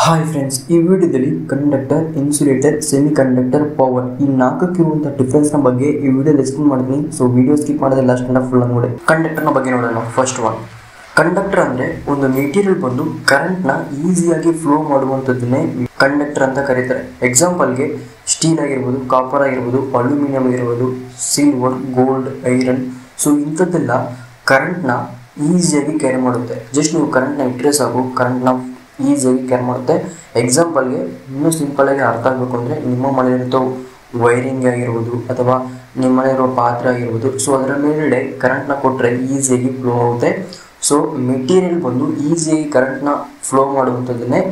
Hi friends, ಈ ವಿಡಿಯೋದಲ್ಲಿ conductor, insulator, semiconductor, power ಈ ನಾಲ್ಕಕ್ಕಿರುವಂಥ ಡಿಫ್ರೆನ್ಸ್ನ ಬಗ್ಗೆ ಈ ವಿಡಿಯೋದಲ್ಲಿ ಎಕ್ಸ್ಪ್ಲೇನ್ ಮಾಡ್ತೀನಿ. ಸೊ ವಿಡಿಯೋ ಸ್ಕಿಪ್ ಮಾಡೋದೇ ಲಾಸ್ಟ್ ಗಂಟ ಫುಲ್ ಆಗಿ ನೋಡಿ. ಕಂಡಕ್ಟರ್ನ ಬಗ್ಗೆ ನೋಡೋಣ. ಫಸ್ಟ್ ಒನ್, ಕಂಡಕ್ಟರ್ ಅಂದರೆ ಒಂದು ಮೆಟೀರಿಯಲ್ ಬಂದು ಕರೆಂಟ್ನ ಈಸಿಯಾಗಿ ಫ್ಲೋ ಮಾಡುವಂಥದ್ದನ್ನೇ ಕಂಡಕ್ಟರ್ ಅಂತ ಕರೀತಾರೆ. ಎಕ್ಸಾಂಪಲ್ಗೆ ಸ್ಟೀಲ್ ಆಗಿರ್ಬೋದು, ಕಾಪರ್ ಆಗಿರ್ಬೋದು, ಅಲ್ಯೂಮಿನಿಯಂ ಆಗಿರ್ಬೋದು, ಸಿಲ್ವರ್, ಗೋಲ್ಡ್, ಐರನ್. ಸೊ ಇಂಥದ್ದೆಲ್ಲ ಕರೆಂಟ್ನ ಈಸಿಯಾಗಿ ಕ್ಯಾರಿ ಮಾಡುತ್ತೆ. ಜಸ್ಟ್ ನೀವು ಕರೆಂಟ್ನ ಇಟ್ಟರೆ ಸಾಕು, ಕರೆಂಟ್ನ ಈಸಿಯಾಗಿ ಕ್ಯಾರಿ ಮಾಡುತ್ತೆ. ಎಕ್ಸಾಂಪಲ್ಗೆ ಇನ್ನೂ ಸಿಂಪಲಾಗಿ ಅರ್ಥ ಆಗಬೇಕು ಅಂದರೆ, ನಿಮ್ಮ ಮನೆಯಲ್ಲಿರೋ ವೈರಿಂಗ್ ಆಗಿರ್ಬೋದು ಅಥವಾ ನಿಮ್ಮ ಮನೆಯಿರೋ ಪಾತ್ರೆ ಆಗಿರ್ಬೋದು, ಸೊ ಅದರ ಮೇಲ್ಗಡೆ ಕರೆಂಟ್ನ ಕೊಟ್ಟರೆ ಈಸಿಯಾಗಿ ಫ್ಲೋ ಆಗುತ್ತೆ. ಸೊ ಮೆಟೀರಿಯಲ್ ಬಂದು ಈಸಿಯಾಗಿ ಕರೆಂಟ್ನ ಫ್ಲೋ ಮಾಡುವಂಥದ್ದನ್ನೇ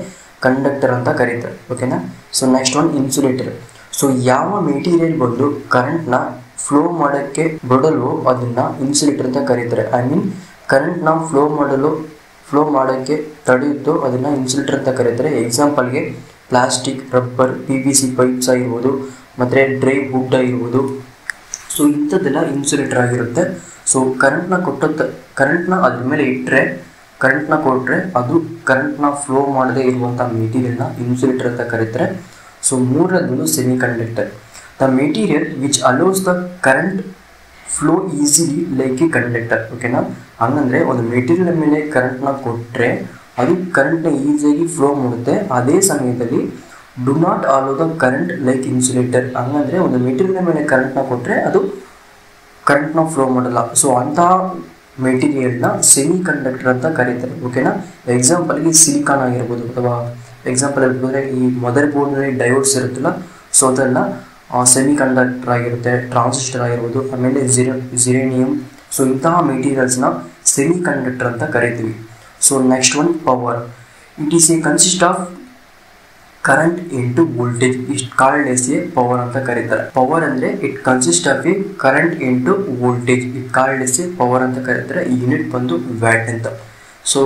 ಕಂಡಕ್ಟರ್ ಅಂತ ಕರೀತಾರೆ. ಓಕೆನಾ. So next one, insulator. So ಯಾವ ಮೆಟೀರಿಯಲ್ ಬಂದು ಕರೆಂಟ್ನ ಫ್ಲೋ ಮಾಡೋಕ್ಕೆ ಬಿಡಲ್ವೋ ಅದನ್ನು ಇನ್ಸುಲೇಟರ್ ಅಂತ ಕರೀತಾರೆ. ಐ ಮೀನ್ ಕರೆಂಟ್ನ ಫ್ಲೋ ಮಾಡೋಕ್ಕೆ ತಡೆಯುತ್ತೋ ಅದನ್ನು ಇನ್ಸುಲೇಟರ್ ಅಂತ ಕರೀತಾರೆ. ಎಕ್ಸಾಂಪಲ್ಗೆ ಪ್ಲಾಸ್ಟಿಕ್, ರಬ್ಬರ್, PVC ಪೈಪ್ಸ್ ಆಗಿರ್ಬೋದು, ಮತ್ತು ಡ್ರೈ ವುಡ್ ಆಗಿರ್ಬೋದು. ಸೊ ಇಂಥದ್ದೆಲ್ಲ ಇನ್ಸುಲೇಟರ್ ಆಗಿರುತ್ತೆ. ಸೊ ಕರೆಂಟ್ನ ಅದ್ರ ಮೇಲೆ ಇಟ್ಟರೆ, ಕರೆಂಟ್ನ ಕೊಟ್ಟರೆ ಅದು ಕರೆಂಟ್ನ ಫ್ಲೋ ಮಾಡದೇ ಇರುವಂಥ ಮೆಟೀರಿಯಲ್ನ ಇನ್ಸುಲೇಟರ್ ಅಂತ ಕರೀತಾರೆ. ಸೊ ಮೂರನೇದು semi conductor, the material which allows the current flow easily like A conductor. ಓಕೆನಾ. ಹಂಗಂದರೆ ಒಂದು ಮೆಟೀರಿಯಲ್ ಮೇಲೆ ಕರೆಂಟ್ನ ಕೊಟ್ಟರೆ ಅದು ಕರೆಂಟ್ನ ಈಸಿಯಾಗಿ ಫ್ಲೋ ಮಾಡುತ್ತೆ. ಅದೇ ಸಮಯದಲ್ಲಿ do not allow the current like insulator. ಹಂಗಂದರೆ ಒಂದು ಮೆಟೀರಿಯಲ್ ಮೇಲೆ ಕರೆಂಟ್ನ ಕೊಟ್ಟರೆ ಅದು ಕರೆಂಟ್ನ ಫ್ಲೋ ಮಾಡಲ್ಲ. ಸೊ ಅಂತಹ ಮೆಟೀರಿಯಲ್ನ ಸೆಮಿ ಕಂಡಕ್ಟರ್ ಅಂತ ಕರೀತಾರೆ. ಓಕೆನಾ. ಎಕ್ಸಾಂಪಲ್ಗೆ ಸಿಲಿಕಾನ್ ಆಗಿರ್ಬೋದು, ಅಥವಾ ಎಕ್ಸಾಂಪಲ್ ಹೇಳ್ಬೋದ್ರೆ ಈ ಮದರ್ ಬೋರ್ಡ್ನಲ್ಲಿ ಡಯೋಡ್ಸ್ ಇರುತ್ತಲ್ಲ, ಸೊ ಅದೆಲ್ಲ ಸೆಮಿ ಕಂಡಕ್ಟರ್ ಆಗಿರುತ್ತೆ. ಟ್ರಾನ್ಸಿಸ್ಟರ್ ಆಗಿರ್ಬೋದು, ಆಮೇಲೆ ಜಿರೇನಿಯಂ. ಸೊ ಇಂತಹ ಮೆಟೀರಿಯಲ್ಸ್ನ ಸೆಮಿ ಕಂಡಕ್ಟರ್ ಅಂತ ಕರಿತೀವಿ. So next one, power. It is A consist of current into voltage. ಇಷ್ಟು ಕಾಲ್ಡ್ ಎಸ್ ಎ ಪವರ್ ಅಂತ ಕರೀತಾರೆ. ಪವರ್ ಅಂದರೆ it consist of A current into voltage. It called as A power ಅಂತ ಕರೀತಾರೆ. ಈ unit ಬಂದು ವ್ಯಾಟ್ ಅಂತ. So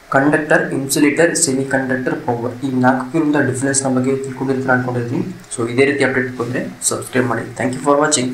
conductor, insulator, semi conductor, power ಈ ನಾಲ್ಕಕ್ಕಿರುವಂಥ ಡಿಫ್ರೆನ್ಸ್ನ ಬಗ್ಗೆ ತಿಳ್ಕೊಂಡಿರ್ತೀನಿ ಅನ್ಕೊಂಡಿರ್ತೀನಿ. ಸೊ ಇದೇ ರೀತಿ ಅಪ್ಡೇಟ್ ಬಂದರೆ ಸಬ್ಸ್ಕ್ರೈಬ್ ಮಾಡಿ. Thank you for watching.